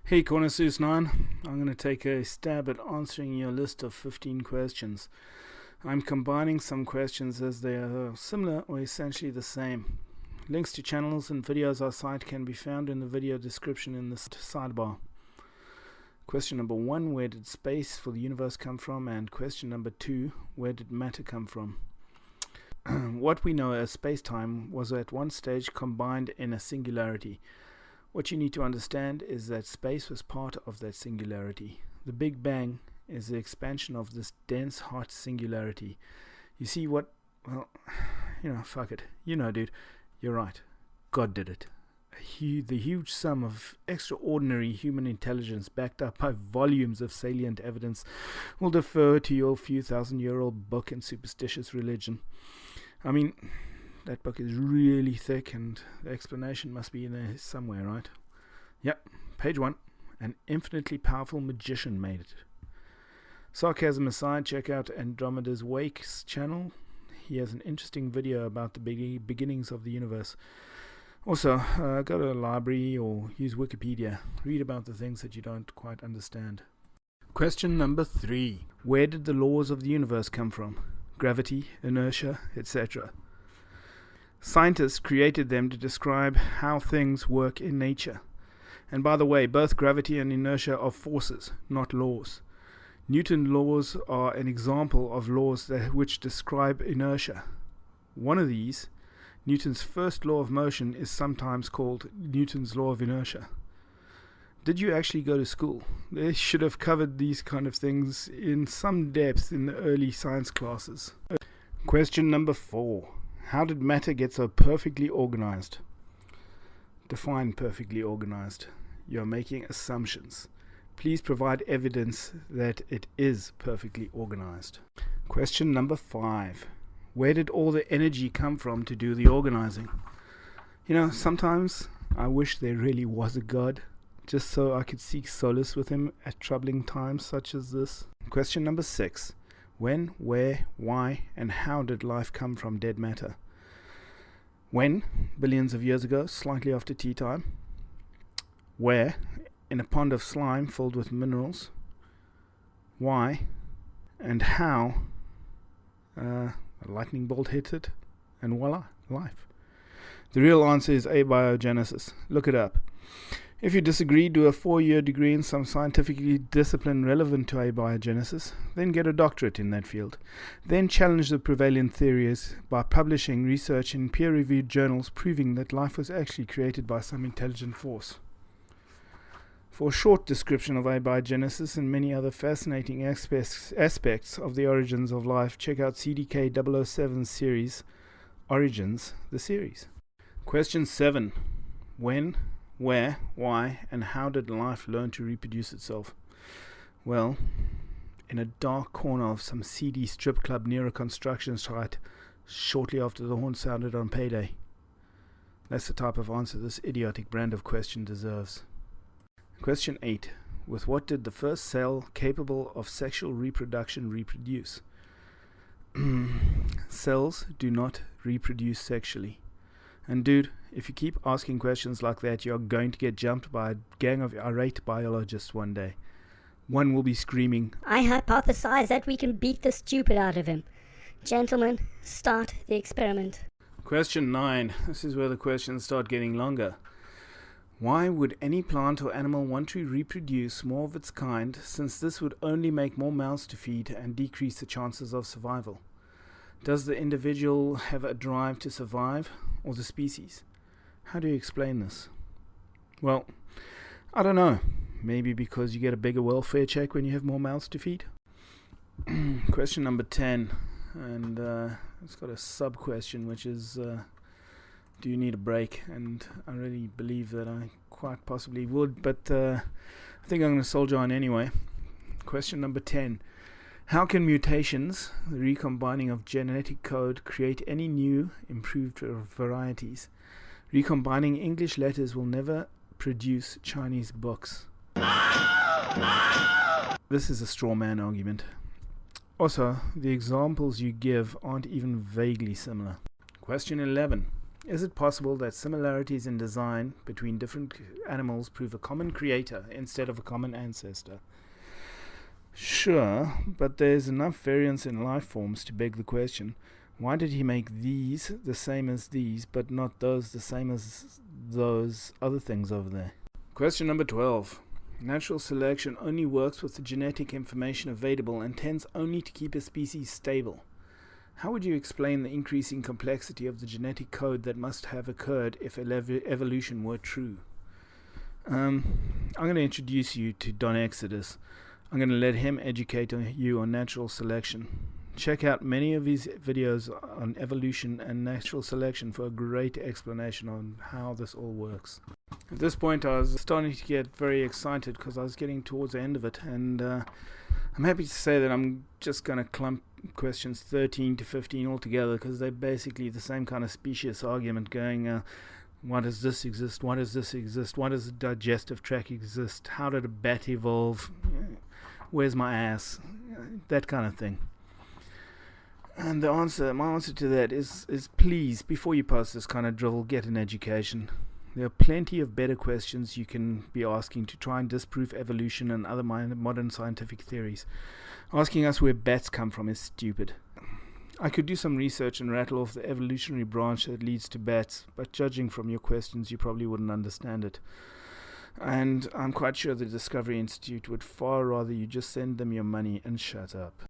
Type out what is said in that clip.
Hey Cornersus9, I'm going to take a stab at answering your list of 15 questions. I'm combining some questions as they are similar or essentially the same. Links to channels and videos I cite can be found in the video description in this sidebar. Question number 1, where did space for the universe come from? And question number 2, where did matter come from? What we know as space-time was at one stage combined in a singularity. What you need to understand is that space was part of that singularity. The Big Bang is the expansion of this dense, hot singularity. You see what, well, fuck it. Dude, you're right. God did it. The huge sum of extraordinary human intelligence backed up by volumes of salient evidence will defer to your few thousand-year-old book and superstitious religion. I mean, that book is really thick and the explanation must be in there somewhere, right? Yep, page 1. An infinitely powerful magician made it. Sarcasm aside, check out AndromedasWake's channel. He has an interesting video about the beginnings of the universe. Also, go to a library or use Wikipedia. Read about the things that you don't quite understand. Question number 3. Where did the laws of the universe come from? Gravity, inertia, etc. Scientists created them to describe how things work in nature. And by the way, both gravity and inertia are forces, not laws. Newton's laws are an example of laws which describe inertia. One of these, Newton's first law of motion, is sometimes called Newton's law of inertia. Did you actually go to school? They should have covered these kind of things in some depth in the early science classes. Question number 4. How did matter get so perfectly organized? Define perfectly organized. You're making assumptions. Please provide evidence that it is perfectly organized. Question number 5. Where did all the energy come from to do the organizing? Sometimes I wish there really was a God, just so I could seek solace with him at troubling times such as this. Question number 6. When, where, why, and how did life come from dead matter? When? Billions of years ago, slightly after tea time. Where? In a pond of slime filled with minerals. Why? And how? A lightning bolt hit it, and voila, life. The real answer is abiogenesis. Look it up. If you disagree, do a 4-year degree in some scientific discipline relevant to abiogenesis, then get a doctorate in that field. Then challenge the prevailing theories by publishing research in peer-reviewed journals proving that life was actually created by some intelligent force. For a short description of abiogenesis and many other fascinating aspects of the origins of life, check out CDK 007's series, Origens, the series. Question 7. When, where, why, and how did life learn to reproduce itself? Well, in a dark corner of some seedy strip club near a construction site, shortly after the horn sounded on payday. That's the type of answer this idiotic brand of question deserves. Question 8. With what did the first cell capable of sexual reproduction reproduce? Cells do not reproduce sexually. And dude, if you keep asking questions like that, you're going to get jumped by a gang of irate biologists one day. One will be screaming, I hypothesize that we can beat the stupid out of him. Gentlemen, start the experiment. Question 9. This is where the questions start getting longer. Why would any plant or animal want to reproduce more of its kind, since this would only make more mouths to feed and decrease the chances of survival? Does the individual have a drive to survive, or the species? How do you explain this? Well, I don't know. Maybe because you get a bigger welfare check when you have more mouths to feed? Question number 10, and it's got a sub-question, which is, do you need a break? And I really believe that I quite possibly would, but I think I'm going to soldier on anyway. Question number 10. How can mutations, the recombining of genetic code, create any new, improved varieties? Recombining English letters will never produce Chinese books. This is a straw man argument. Also, the examples you give aren't even vaguely similar. Question 11. Is it possible that similarities in design between different animals prove a common creator instead of a common ancestor? Sure, but there's enough variance in life forms to beg the question, why did he make these the same as these, but not those the same as those other things over there? Question number 12. Natural selection only works with the genetic information available and tends only to keep a species stable. How would you explain the increasing complexity of the genetic code that must have occurred if evolution were true? I'm going to introduce you to Don Exodus. I'm going to let him educate you on natural selection. Check out many of his videos on evolution and natural selection for a great explanation on how this all works. At this point I was starting to get very excited because I was getting towards the end of it, and I'm happy to say that I'm just going to clump questions 13 to 15 all together because they're basically the same kind of specious argument going, why does this exist, why does this exist, why does the digestive tract exist, how did a bat evolve, where's my ass, that kind of thing. And my answer to that is please, before you post this kind of drivel, get an education. There are plenty of better questions you can be asking to try and disprove evolution and other modern scientific theories. Asking us where bats come from is stupid. I could do some research and rattle off the evolutionary branch that leads to bats, but judging from your questions, you probably wouldn't understand it. And I'm quite sure the Discovery Institute would far rather you just send them your money and shut up.